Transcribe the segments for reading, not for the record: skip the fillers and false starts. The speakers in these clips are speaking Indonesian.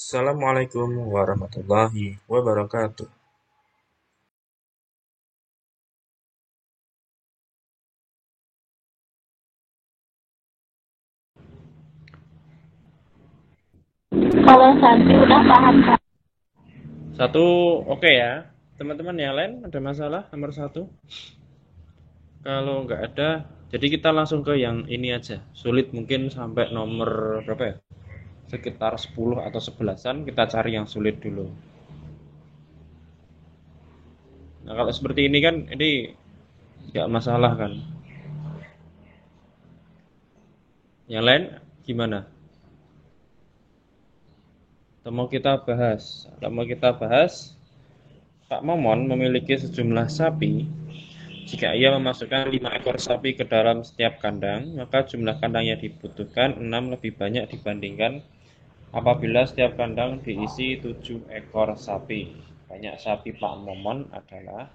Assalamualaikum warahmatullahi wabarakatuh. Kalau Santi udah paham Kak. Satu, oke ya. Teman-teman yang lain ada masalah nomor satu? Kalau nggak ada, jadi kita langsung ke yang ini aja. Sulit mungkin sampai nomor berapa ya? Sekitar 10 atau 11-an kita cari yang sulit dulu. Nah, kalau seperti ini kan ini nggak masalah kan. Yang lain gimana? Atau mau kita bahas? Kalau mau kita bahas, Pak Momon memiliki sejumlah sapi. Jika ia memasukkan 5 ekor sapi ke dalam setiap kandang, maka jumlah kandang yang dibutuhkan 6 lebih banyak dibandingkan apabila setiap kandang diisi 7 ekor sapi. Banyak sapi Pak Momon adalah,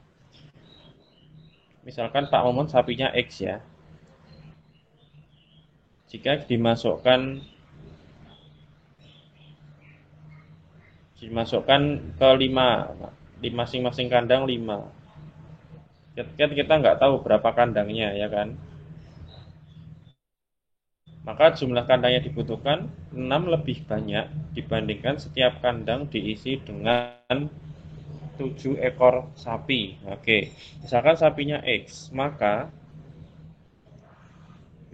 misalkan Pak Momon sapinya X ya. Jika dimasukkan ke 5, di masing-masing kandang 5. Kita nggak tahu berapa kandangnya ya kan. Maka jumlah kandang yang dibutuhkan 6 lebih banyak dibandingkan setiap kandang diisi dengan 7 ekor sapi. Oke, misalkan sapinya X, maka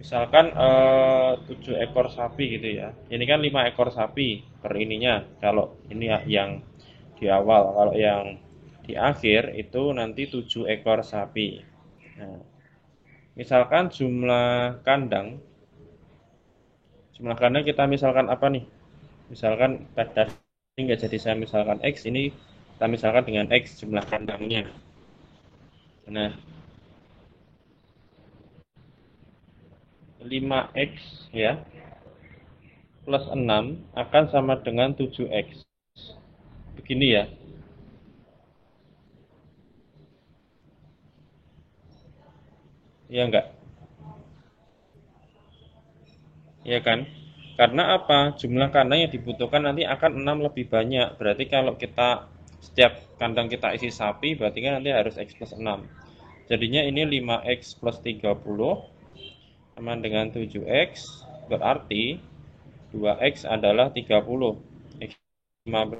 misalkan 7 ekor sapi gitu ya. Ini kan 5 ekor sapi per ininya. Kalau ini yang di awal, kalau yang di akhir itu nanti 7 ekor sapi. Nah, misalkan jumlah kandang kita misalkan apa nih? Misalkan pada ini nggak jadi saya misalkan X, ini kita misalkan dengan X jumlah kandangnya. Nah, 5X ya plus 6 akan sama dengan 7X. Begini ya. Ya enggak? Ya kan? Karena apa? Jumlah kandang yang dibutuhkan nanti akan 6 lebih banyak. Berarti kalau kita setiap kandang kita isi sapi, berarti kan nanti harus X plus 6. Jadinya ini 5X plus 30 sama dengan 7X. Berarti 2X adalah 30. X 15.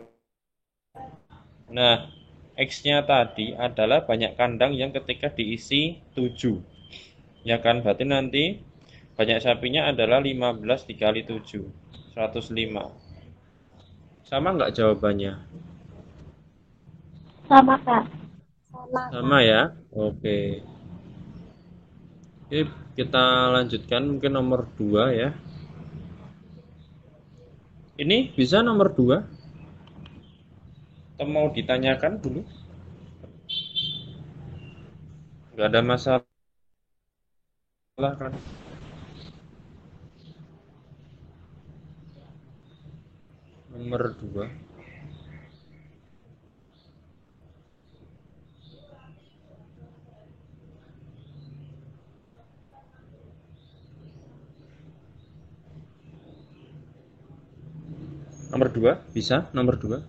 Nah, X-nya tadi adalah banyak kandang yang ketika diisi 7. Ya kan, berarti nanti banyak sapinya adalah 15 dikali 7, 105. Sama nggak jawabannya? Sama Kak. Sama ya? Oke. Oke, kita lanjutkan mungkin nomor 2 ya. Ini bisa nomor 2? Atau mau ditanyakan dulu? Nggak ada masalah kan? Nomor 2. Nomor 2 bisa? Nomor 2.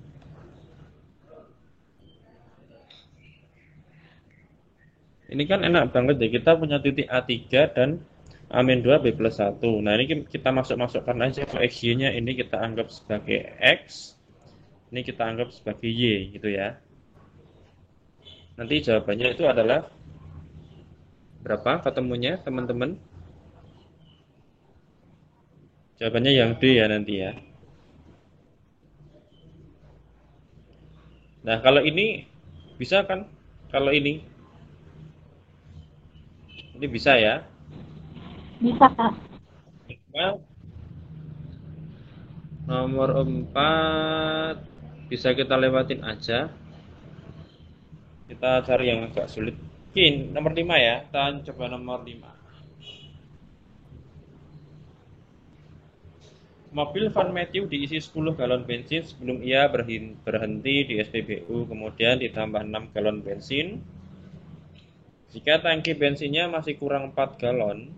Ini kan enak banget ya, kita punya titik A3 dan A-2 B plus 1. Nah ini kita masuk-masukkan aja ke XY-nya, ini kita anggap sebagai X, ini kita anggap sebagai Y gitu ya. Nanti jawabannya itu adalah berapa ketemunya teman-teman? Jawabannya yang D ya nanti ya. Nah kalau ini bisa kan? Kalau ini bisa ya. Bisa Kak. Nah, nomor 4 bisa kita lewatin aja. Kita cari yang agak sulit. Oke, nomor 5 ya. Kita coba nomor 5. Mobil Van Matthew diisi 10 galon bensin sebelum ia berhenti di SPBU, kemudian ditambah 6 galon bensin. Jika tangki bensinnya masih kurang 4 galon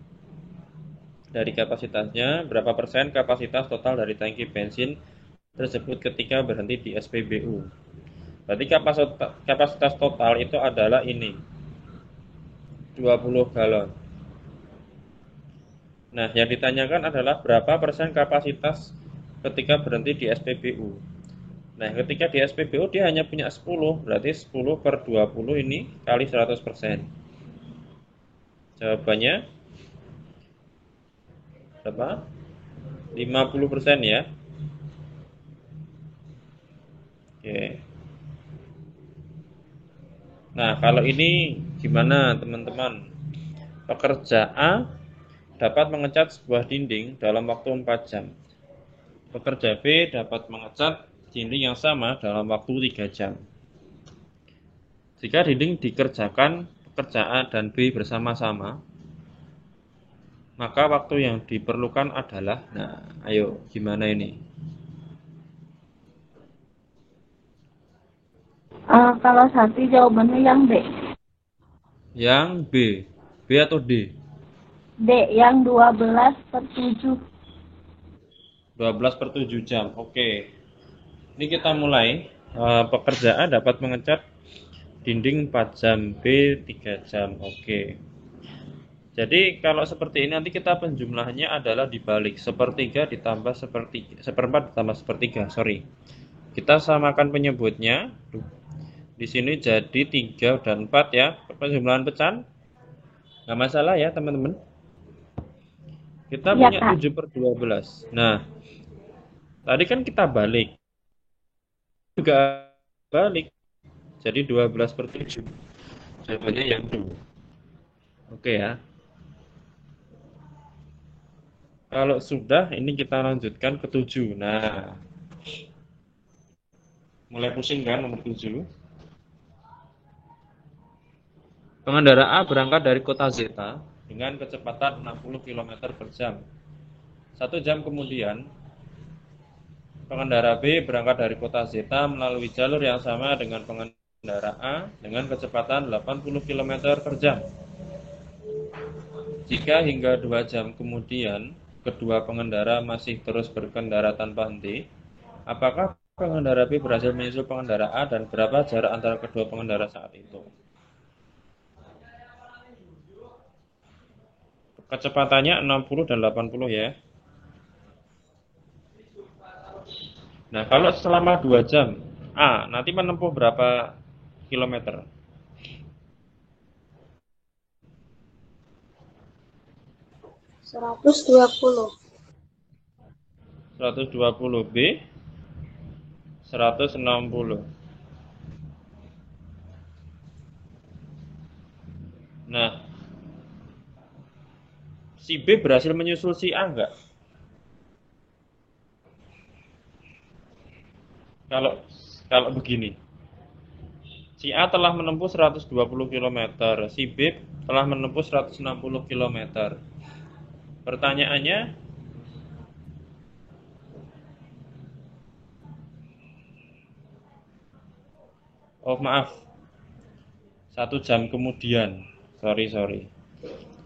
dari kapasitasnya, berapa persen kapasitas total dari tangki bensin tersebut ketika berhenti di SPBU. Berarti kapasitas total itu adalah ini, 20 galon. Nah, yang ditanyakan adalah berapa persen kapasitas ketika berhenti di SPBU. Nah, ketika di SPBU dia hanya punya 10, berarti 10 per 20 ini kali 100%. Jawabannya berapa? 50% ya. Oke. Nah, kalau ini gimana teman-teman? Pekerja A dapat mengecat sebuah dinding dalam waktu 4 jam. Pekerja B dapat mengecat dinding yang sama dalam waktu 3 jam. Jika dinding dikerjakan pekerja A dan B bersama-sama, maka waktu yang diperlukan adalah, nah, ayo gimana ini? Kalau Santi jawabannya yang D. Yang B. B atau D? D, yang 12/7. 12 per 7 jam. Oke. Ini kita mulai. Pekerja A dapat mengecat dinding 4 jam, B 3 jam. Oke. Jadi kalau seperti ini nanti kita penjumlahannya adalah dibalik. Sepertiga ditambah seperempat ditambah sepertiga. Sorry. Kita samakan penyebutnya. Di sini jadi 3 dan 4 ya. Penjumlahan pecahan. Nggak masalah ya teman-teman. Kita Iya, punya Kak. 7 per 12. Nah, tadi kan kita balik. Juga balik. Jadi 12 per 7. Jawabannya yang 2. Oke ya. Kalau sudah, ini kita lanjutkan ke 7. Nah, mulai pusing kan nomor 7. Pengendara A berangkat dari kota Zeta dengan kecepatan 60 km per jam. 1 jam kemudian, pengendara B berangkat dari kota Zeta melalui jalur yang sama dengan pengendara A dengan kecepatan 80 km per jam. Jika hingga 2 jam kemudian, kedua pengendara masih terus berkendara tanpa henti, apakah pengendara B berhasil menyusul pengendara A dan berapa jarak antara kedua pengendara saat itu? Kecepatannya 60 dan 80 ya. Nah, kalau selama 2 jam, A nanti menempuh berapa kilometer? 120. 120, B 160. Nah, si B berhasil menyusul si A enggak? Kalau kalau begini, si A telah menempuh 120 km, si B telah menempuh 160 km. Pertanyaannya, oh maaf, 1 jam kemudian. Sorry.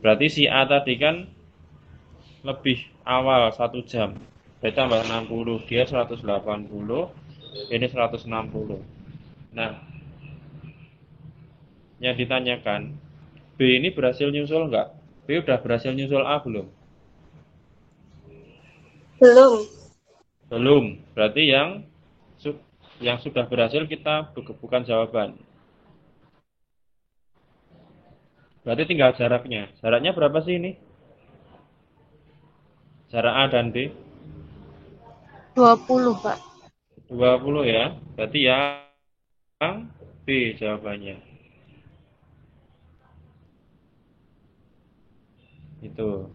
Berarti si A tadi kan lebih awal 1 jam. Berarti tambah 60, dia 180, ini 160. Nah, yang ditanyakan, B ini berhasil nyusul enggak? B udah berhasil nyusul A belum? Belum. Belum. Berarti yang sudah berhasil kita bukan jawaban. Berarti tinggal jaraknya. Jaraknya berapa sih ini? Jarak A dan B? 20, Pak. 20 ya. Berarti yang B jawabannya. Itu.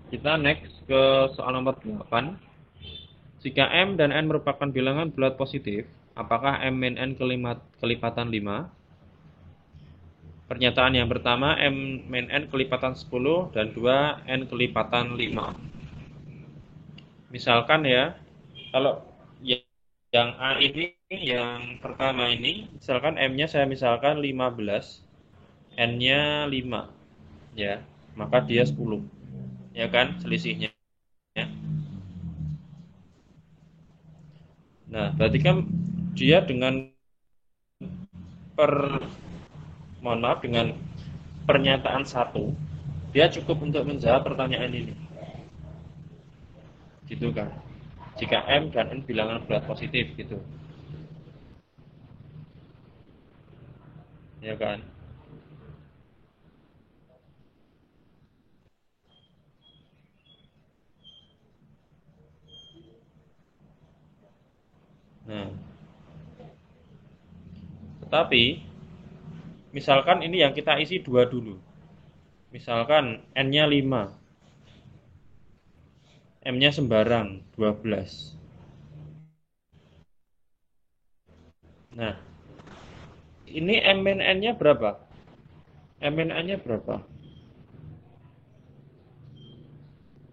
Kita next ke soal nomor 8. Jika M dan N merupakan bilangan bulat positif, apakah M min N kelipatan 5? Pernyataan yang pertama, M min N kelipatan 10 dan 2 N kelipatan 5. Misalkan ya, kalau yang A ini, yang pertama ini, misalkan M-nya saya misalkan 15, N-nya 5, ya, maka dia 10, ya kan, selisihnya. Ya. Nah, berarti kan dia dengan mohon maaf, dengan pernyataan satu, dia cukup untuk menjawab pertanyaan ini. Gitu kan. Jika M dan N bilangan bulat positif gitu. Ya kan? Nah, tetapi misalkan ini yang kita isi 2 dulu. Misalkan N-nya 5, M-nya sembarang 12. Nah, ini MNN-nya berapa? MNN-nya berapa?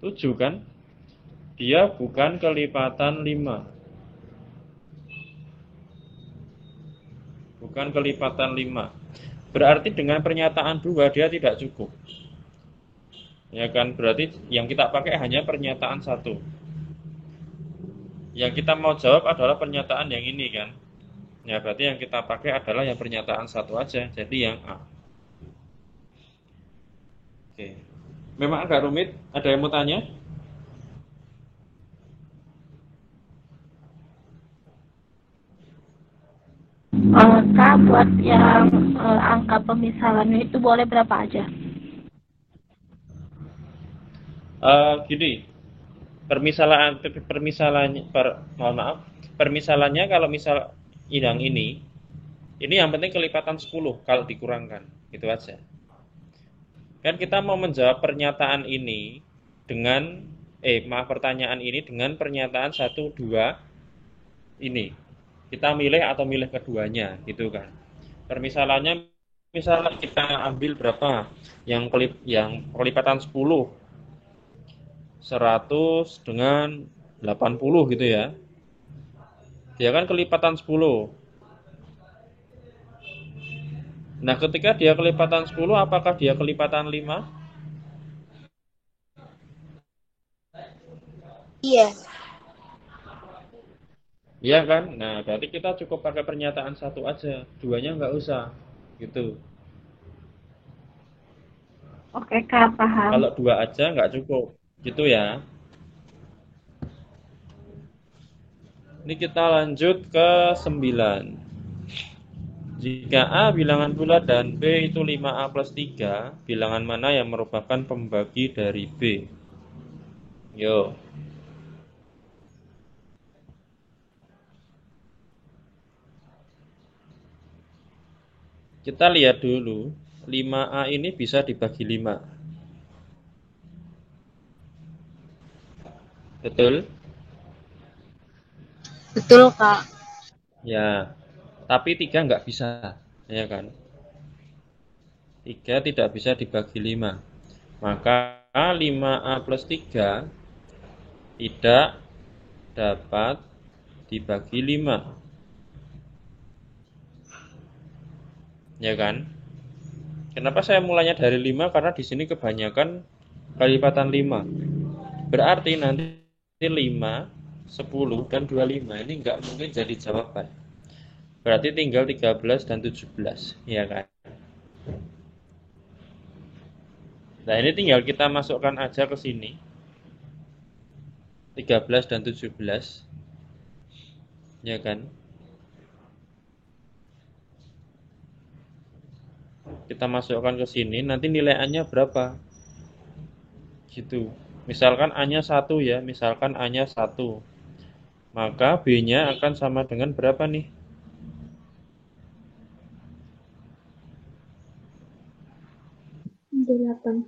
7 kan? Dia bukan kelipatan 5. Bukan kelipatan 5. Berarti dengan pernyataan 2 dia tidak cukup. Ya kan? Berarti yang kita pakai hanya pernyataan 1. Yang kita mau jawab adalah pernyataan yang ini kan. Ya berarti yang kita pakai adalah yang pernyataan 1 aja. Jadi yang A. Oke. Memang agak rumit. Ada yang mau tanya? Kak, buat yang angka pemisalannya itu boleh berapa aja? Gini, mohon maaf, permisalannya kalau misal yang ini yang penting kelipatan 10 kalau dikurangkan, gitu aja. Kan kita mau menjawab pernyataan ini dengan pertanyaan ini dengan pernyataan 1 2 ini. Kita milih atau milih keduanya, gitu kan. Permisalannya misalnya kita ambil berapa? Yang kelipatan 10, 100 dengan 80 gitu ya. Dia kan kelipatan 10. Nah, ketika dia kelipatan 10, apakah dia kelipatan 5? Iya. Iya kan? Nah, berarti kita cukup pakai pernyataan 1 aja. Duanya nggak usah. Gitu. Oke, Kak, paham. Kalau 2 aja nggak cukup. Gitu ya. Ini kita lanjut ke 9. Jika A bilangan bulat dan B itu 5A plus 3, bilangan mana yang merupakan pembagi dari B? Yo. Kita lihat dulu, 5A ini bisa dibagi 5. Betul? Betul, Kak. Ya. Tapi 3 nggak bisa, ya kan? 3 tidak bisa dibagi 5. Maka 5A plus 3 tidak dapat dibagi 5. Ya kan? Kenapa saya mulainya dari 5? Karena di sini kebanyakan kelipatan 5. Berarti nanti 5, 10, dan 25 ini nggak mungkin jadi jawaban. Berarti tinggal 13 dan 17, ya kan? Nah, ini tinggal kita masukkan aja ke sini. 13 dan 17. Ya kan? Kita masukkan ke sini, nanti nilai A-nya berapa? Gitu. Misalkan A-nya 1 ya, misalkan A-nya 1. Maka B-nya akan sama dengan berapa nih? 8.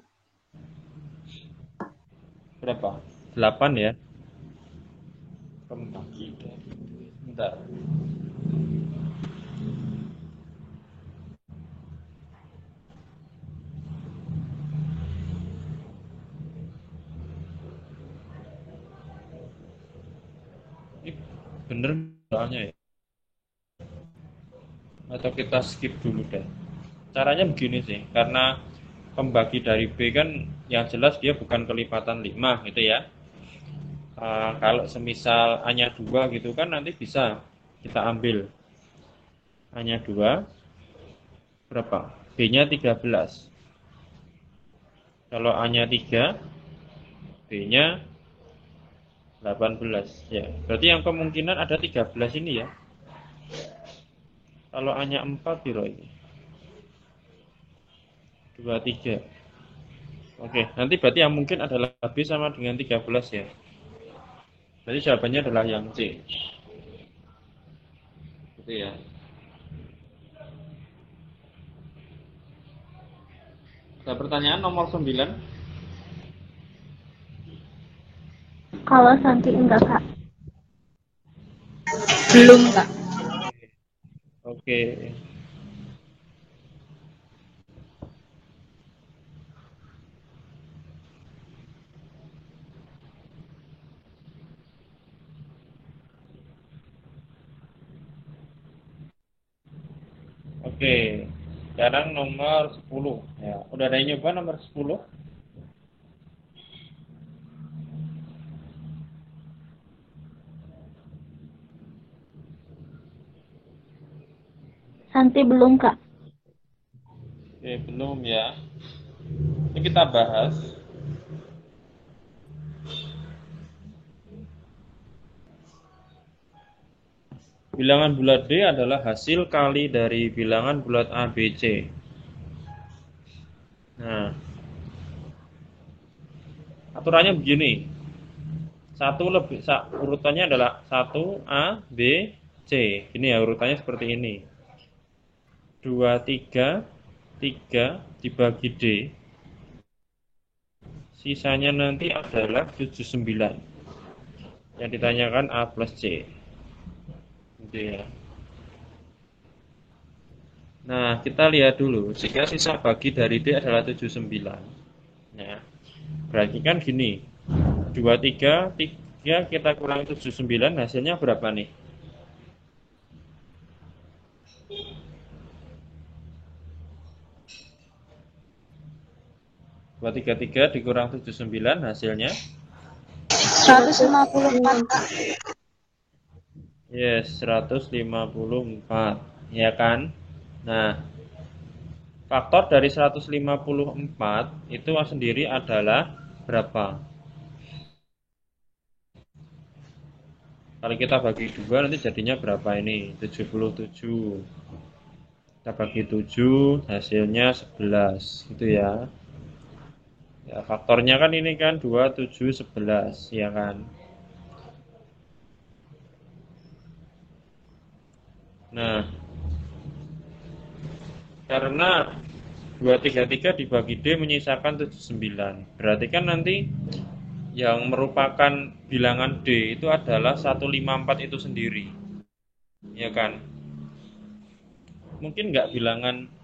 Berapa? 8 ya. Pembagi dari bentar. Ini bener soalnya ya. Atau kita skip dulu deh. Caranya begini sih, karena pembagi dari B kan yang jelas dia bukan kelipatan 5 gitu ya. Kalau semisal A-nya 2 gitu kan nanti bisa kita ambil A-nya 2 berapa? B-nya 13. Kalau A-nya 3, B-nya 18 ya. Berarti yang kemungkinan ada 13 ini ya. Kalau A-nya 4 biro ini. 2, 3. Oke, nanti berarti yang mungkin adalah B sama dengan 13 ya. Berarti jawabannya adalah yang C. Gitu ya. Ada pertanyaan nomor 9. Kalau Santi enggak, Kak. Belum, Kak. Oke. Oke. Sekarang nomor 10. Ya, udah ada yang nyoba nomor 10? Santi belum, Kak. Oke, belum ya. Ini kita bahas. Bilangan bulat D adalah hasil kali dari bilangan bulat A, B, C. Nah, aturannya begini. Urutannya adalah 1 A, B, C. Ini ya urutannya seperti ini. 2, 3, 3 dibagi D. Sisanya nanti adalah 79. Yang ditanyakan A plus C. Gitu ya. Nah, kita lihat dulu. Jika sisa bagi dari D adalah 79. Ya. Berarti kan gini. 2, 3, 3 kita kurang 79 hasilnya berapa nih? 233 dikurang 79 hasilnya 154, Kak. yes 154 ya kan. Nah, faktor dari 154 itu sendiri adalah berapa? Kalau kita bagi 2 nanti jadinya berapa ini? 77. Kita bagi 7 hasilnya 11 gitu ya. Ya, faktornya kan ini kan 2, 7, 11 ya kan. Nah, karena 233 dibagi D menyisakan 79. Berarti kan nanti yang merupakan bilangan D itu adalah 154 itu sendiri. Ya kan? Mungkin nggak bilangan.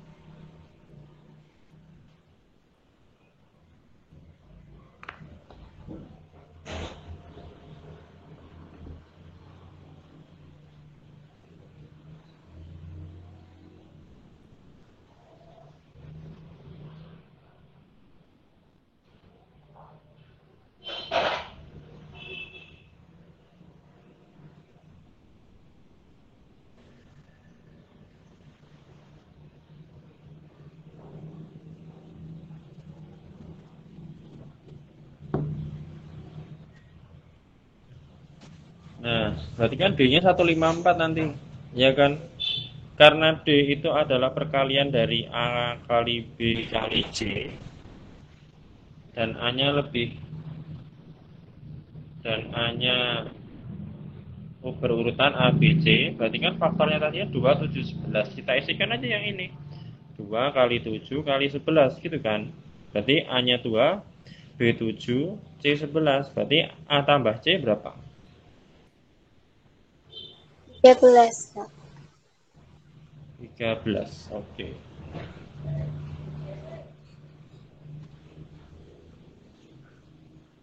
Nah, berarti kan D-nya 154 nanti. Ya kan? Karena D itu adalah perkalian dari A kali B kali C dan A-nya lebih dan A-nya berurutan A, B, C, berarti kan faktornya tadi 2, 7, 11. Kita isikan aja yang ini. 2 kali 7 kali 11 gitu kan. Berarti A-nya 2, B 7, C 11. Berarti A tambah C berapa? 13, Kak. 13. Oke.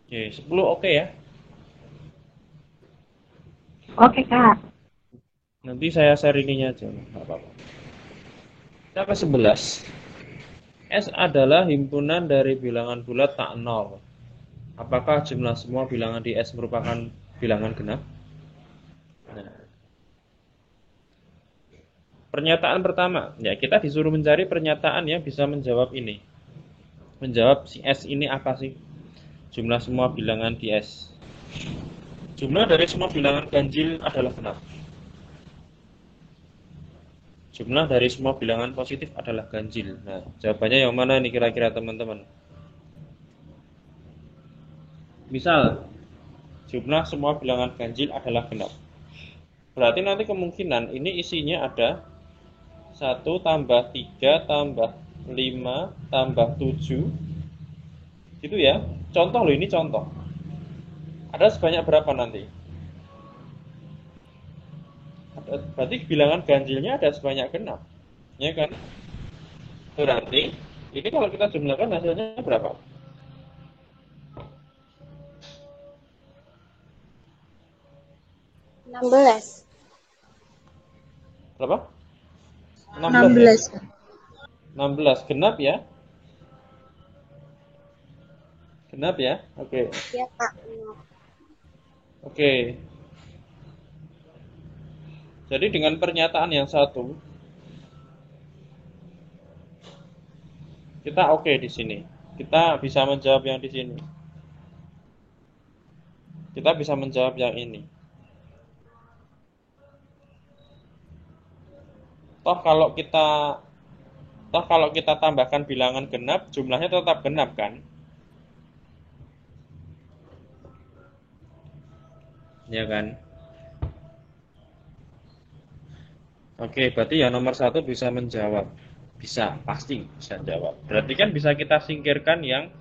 Oke, 10 oke ya. Oke, Kak. Nanti saya share ininya aja, enggak apa-apa. Kita ke 11. S adalah himpunan dari bilangan bulat tak nol. Apakah jumlah semua bilangan di S merupakan bilangan genap? Nah, pernyataan pertama, ya kita disuruh mencari pernyataan yang bisa menjawab ini. Menjawab si S ini apa sih? Jumlah semua bilangan di S. Jumlah dari semua bilangan ganjil adalah genap. Jumlah dari semua bilangan positif adalah ganjil. Nah, jawabannya yang mana nih kira-kira teman-teman? Misal, jumlah semua bilangan ganjil adalah genap. Berarti nanti kemungkinan ini isinya ada 1 tambah 3 tambah 5 tambah 7. Gitu ya. Contoh loh, ini contoh. Ada sebanyak berapa nanti? Berarti bilangan ganjilnya ada sebanyak genap. Ya kan? Berarti ini kalau kita jumlahkan hasilnya berapa? 16. Berapa? 16 ya? 16. 16 genap ya? Genap ya? Oke. Ya, Kak. Oke. Jadi dengan pernyataan yang satu, kita oke di sini. Kita bisa menjawab yang di sini. Kita bisa menjawab yang ini. Toh kalau kita tambahkan bilangan genap, jumlahnya tetap genap kan? Ya kan? Oke, berarti yang nomor satu bisa menjawab. Bisa, pasti bisa jawab. Berarti kan bisa kita singkirkan yang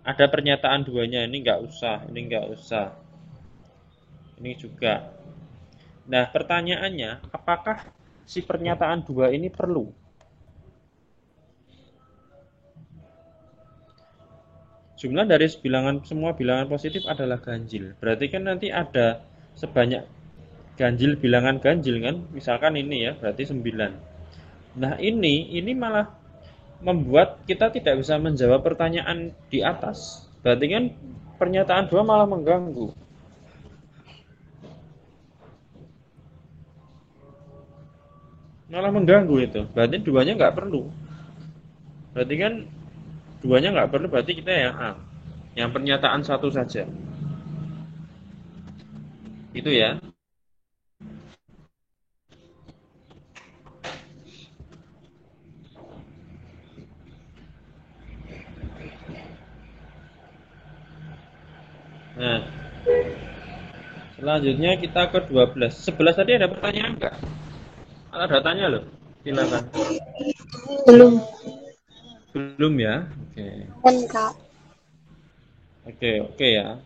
ada pernyataan duanya. Ini nggak usah, ini nggak usah. Ini juga. Nah, pertanyaannya, apakah si pernyataan dua ini perlu? Jumlah dari semua bilangan positif adalah ganjil. Berarti kan nanti ada sebanyak ganjil bilangan ganjil kan? Misalkan ini ya, berarti 9. Nah, ini malah membuat kita tidak bisa menjawab pertanyaan di atas. Berarti kan pernyataan dua malah mengganggu. Malah mengganggu itu. Berarti duanya nggak perlu. Berarti kan duanya nggak perlu, berarti kita yang A. Yang pernyataan satu saja. Itu ya. Nah, selanjutnya kita ke 12. 11 tadi ada pertanyaan nggak? Ada tanya loh. Silakan. Belum. Belum ya? Oke. Kan, Kak. Oke ya.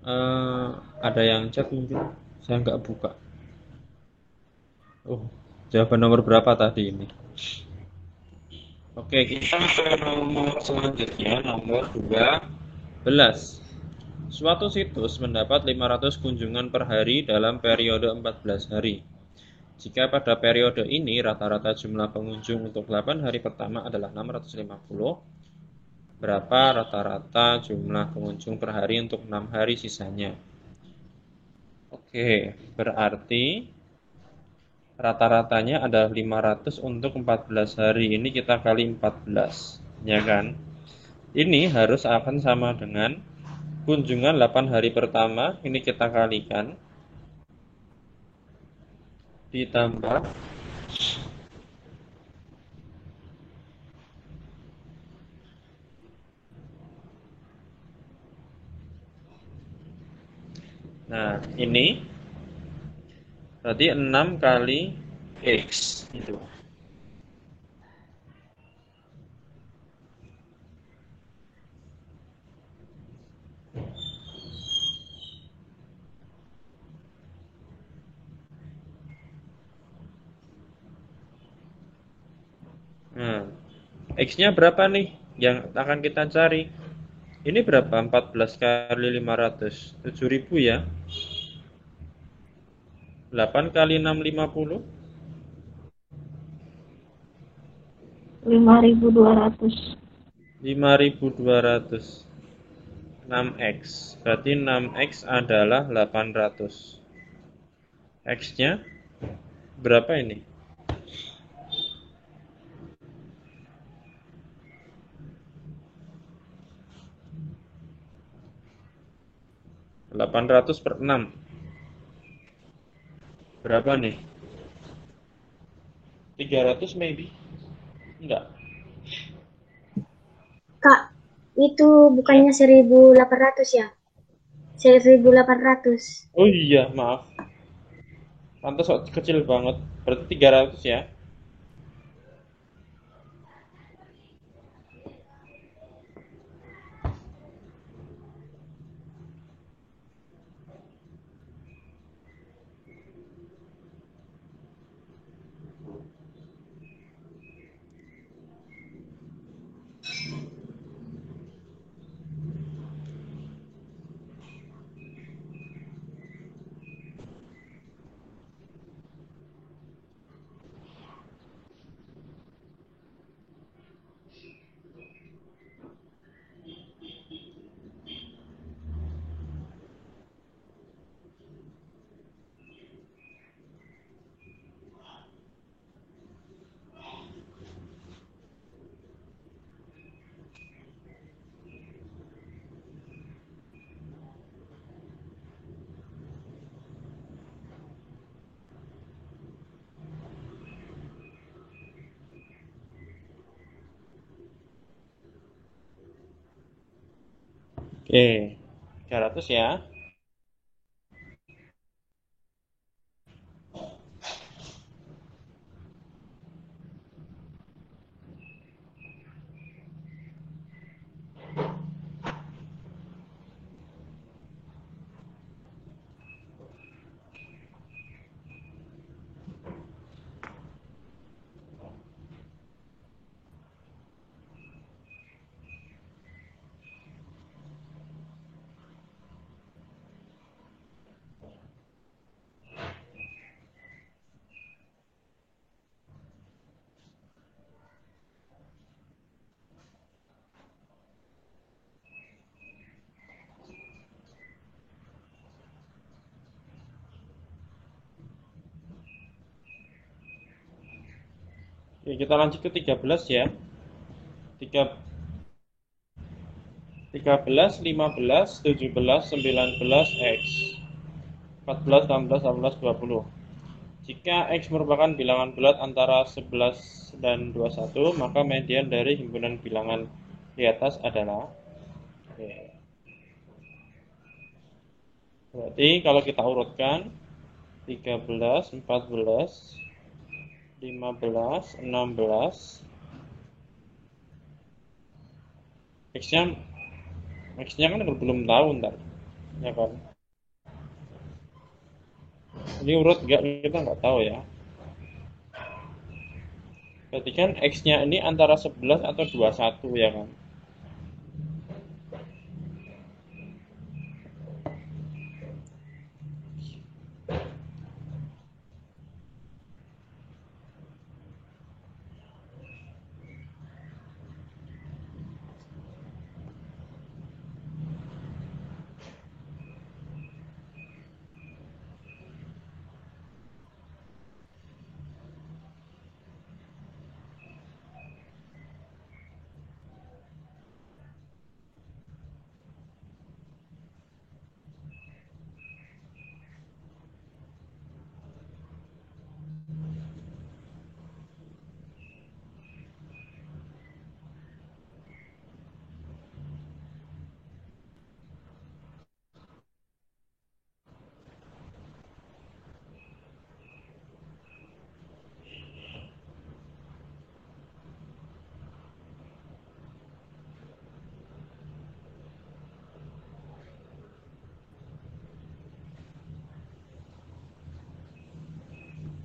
Eh, ada yang chat mungkin. Saya nggak buka. Oh, jawaban nomor berapa tadi ini? Oke, kita ke nomor selanjutnya, nomor 12. Suatu situs mendapat 500 kunjungan per hari dalam periode 14 hari. Jika pada periode ini rata-rata jumlah pengunjung untuk 8 hari pertama adalah 650, berapa rata-rata jumlah pengunjung per hari untuk 6 hari sisanya? Oke, berarti rata-ratanya adalah 500 untuk 14 hari. Ini kita kali 14, ya kan? Ini harus akan sama dengan kunjungan 8 hari pertama, ini kita kalikan, ditambah nah ini berarti 6 kali X itu. Nah, X-nya berapa nih yang akan kita cari? Ini berapa? 14 kali 500, 7.000 ya. 8 kali 6, 50. 5.200. 5.200. 6x. Berarti 6x adalah 800. X-nya berapa ini? 800 per 6. Berapa nih? 300 maybe? Enggak. Kak, itu bukannya 1.800 ya? 1.800. Oh iya, maaf. Pantas kok kecil banget. Berarti 300 ya. Oke. 300 ya. Oke, kita lanjut ke 13 ya. 13, 15, 17, 19 X. 14, 16, 18, 20. Jika X merupakan bilangan bulat antara 11 dan 21, maka median dari himpunan bilangan di atas adalah. Oke. Berarti kalau kita urutkan 13, 14, 15, 16, X-nya X-nya kan belum tahu ntar, ya kan? Ini urut nggak, kita nggak tahu ya. Berarti kan X-nya ini antara 11 atau 21 ya kan?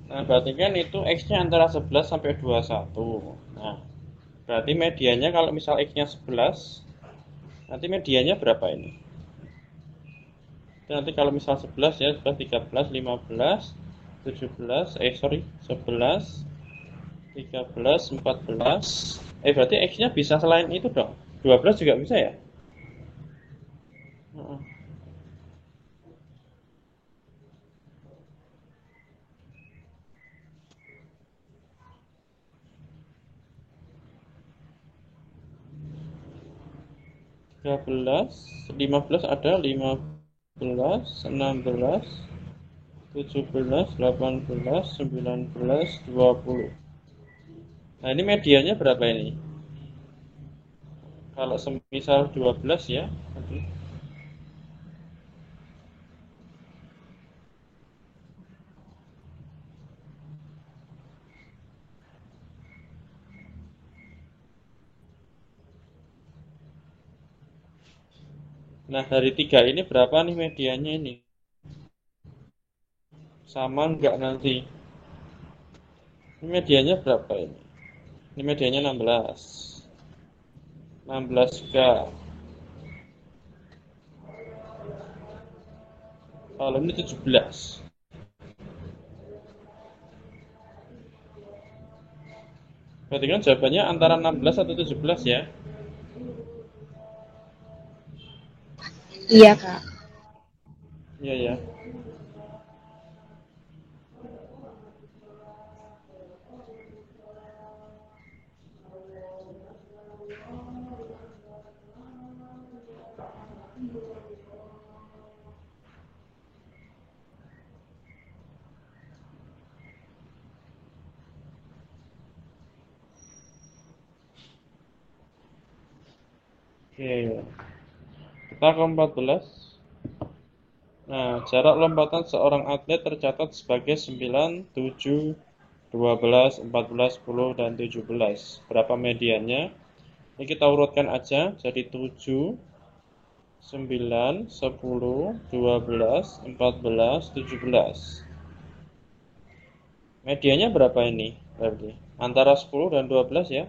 Nah, berarti kan itu X-nya antara 11 sampai 21. Nah, berarti medianya kalau misal X-nya 11, nanti medianya berapa ini? Nanti kalau misal 11 ya, 11, 13, 15, 17, 11, 13, 14, berarti X-nya bisa selain itu dong. 12 juga bisa ya? Heeh. 13, 15 ada 15, 16, 17, 18, 19, 20. Nah, ini medianya berapa ini? Kalau semisal 12 ya. Nah, dari 3 ini berapa nih medianya ini? Sama enggak nanti? Ini medianya berapa ini? Ini medianya 16. 16K. Kalau ini 17. Berarti kan jawabannya antara 16 atau 17 ya? Iya, Kak. Iya ya. Oke. Kita ke 14. Nah, jarak lompatan seorang atlet tercatat sebagai 9, 7, 12, 14, 10, dan 17. Berapa mediannya? Ini kita urutkan aja jadi 7, 9, 10, 12, 14, 17. Medianya berapa ini? Berarti antara 10 dan 12 ya.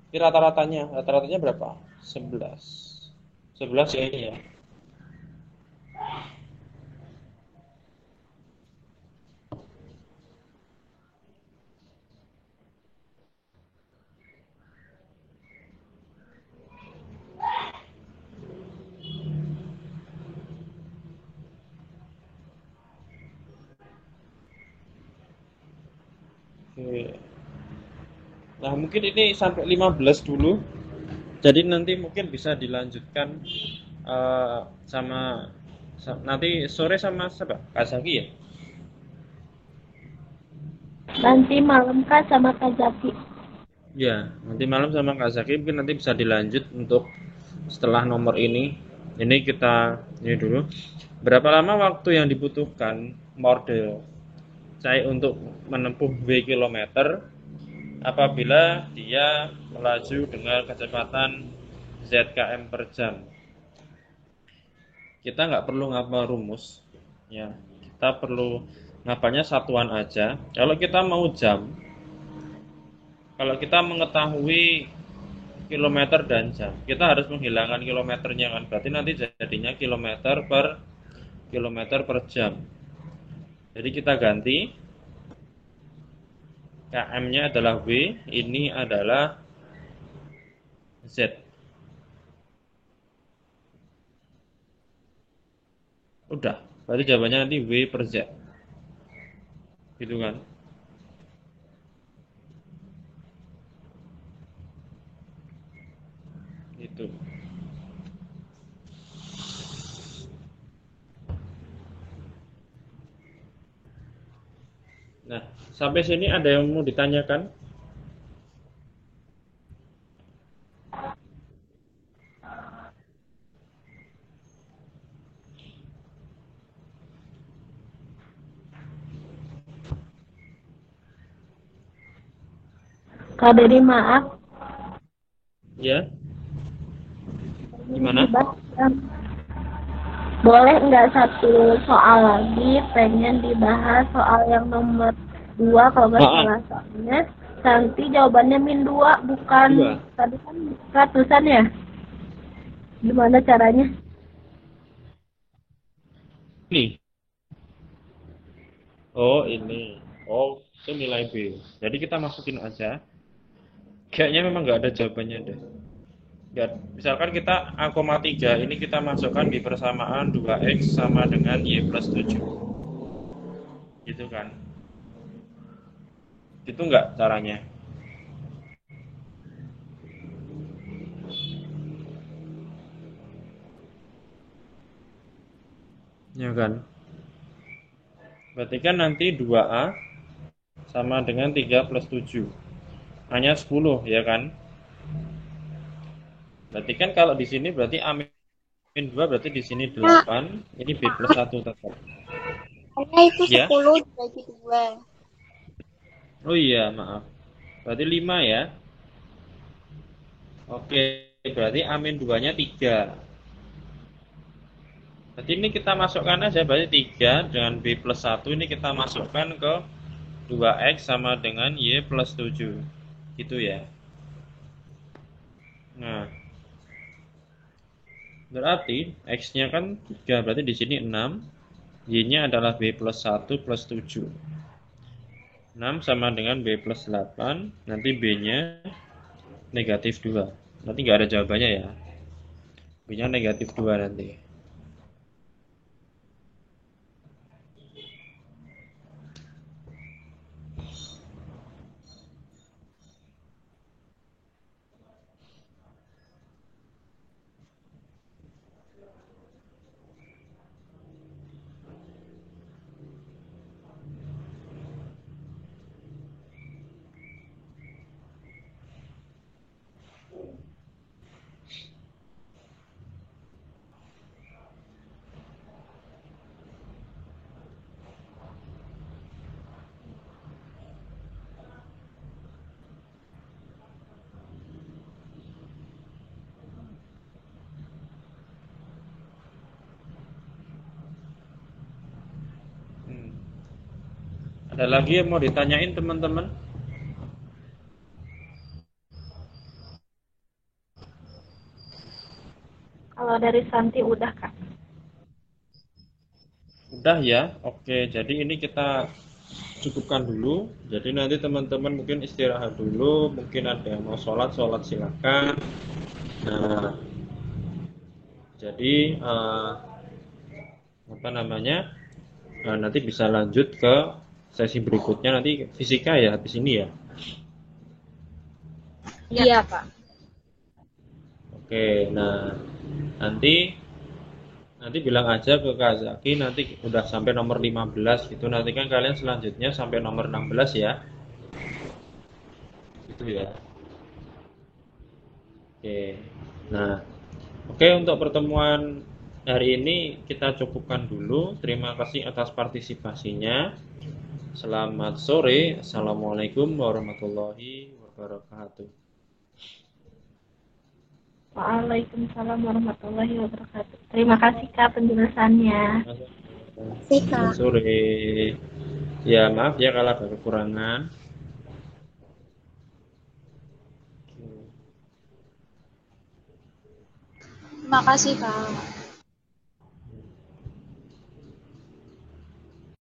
Ini rata-ratanya berapa? 11. 11 ya ini ya. Oke. Nah, mungkin ini sampai 15 dulu. Jadi nanti mungkin bisa dilanjutkan sama nanti sore sama siapa? Kak Zaki ya? Nanti malam Kak sama Kak Zaki. Ya, nanti malam sama Kak Zaki mungkin nanti bisa dilanjut untuk setelah nomor ini. Ini kita ini dulu. Berapa lama waktu yang dibutuhkan model Cai untuk menempuh W kilometer apabila dia melaju dengan kecepatan ZKM per jam? Kita nggak perlu ngapal rumus, ya. Kita perlu ngapalnya satuan aja. Kalau kita mau jam, kalau kita mengetahui kilometer dan jam, kita harus menghilangkan kilometernya kan. Berarti nanti jadinya kilometer per jam. Jadi kita ganti km-nya adalah W, ini adalah Z. Udah, berarti jawabannya nanti W per Z. Gitu kan? Itu. Nah, sampai sini ada yang mau ditanyakan? Kak Dedi maaf. Ya, gimana? Boleh nggak satu soal lagi? Pengen dibahas soal yang nomor 2 kalau nggak salah soalnya. Nanti jawabannya min 2 bukan Dua. tadi kan ratusan ya? Gimana caranya? Ini. Oh, ini. Oh, itu nilai B. Jadi kita masukin aja. Kayaknya memang nggak ada jawabannya deh. Nggak, misalkan kita A,3 ini kita masukkan di persamaan 2x sama dengan y plus 7. Gitu kan? Gitu nggak caranya? Ya kan? Berarti kan nanti 2A sama dengan 3 plus 7. Hanya 10, ya kan? Berarti kan kalau di sini berarti A min 2 berarti di sini Nah, 8, ini B plus 1 tetap. karena itu Ya? 10 dibagi 2. Oh iya, maaf. Berarti 5 ya. Oke, berarti A min 2-nya 3. Berarti ini kita masukkan aja, berarti 3 dengan B plus 1 ini kita masukkan ke 2x sama dengan Y plus 7. Gitu ya. Nah, berarti x-nya kan 3, berarti di sini 6. Y-nya adalah B plus 1 plus 7. 6 sama dengan B plus 8. Nanti B-nya negatif 2. Nanti nggak ada jawabannya ya. B-nya negatif 2 nanti. Hmm. Ada lagi yang mau ditanyain teman-teman? Kalau dari Santi udah Kak. Udah ya. Oke, jadi ini kita cukupkan dulu. Jadi nanti teman-teman mungkin istirahat dulu. Mungkin ada yang mau sholat, sholat silakan. Nah, jadi apa namanya? Nanti bisa lanjut ke sesi berikutnya nanti fisika ya habis ini ya. Iya, Pak. Oke, nah nanti nanti bilang aja ke Kak Zaki nanti udah sampai nomor 15 gitu. Nanti kan kalian selanjutnya sampai nomor 16 ya. Gitu ya. Oke. Nah, oke untuk pertemuan hari ini kita cukupkan dulu. Terima kasih atas partisipasinya. Selamat sore. Assalamualaikum warahmatullahi wabarakatuh. Waalaikumsalam warahmatullahi wabarakatuh. Terima kasih Kak penjelasannya. Selamat sore. Ya maaf ya kalau ada kekurangan. Terima kasih, Kak.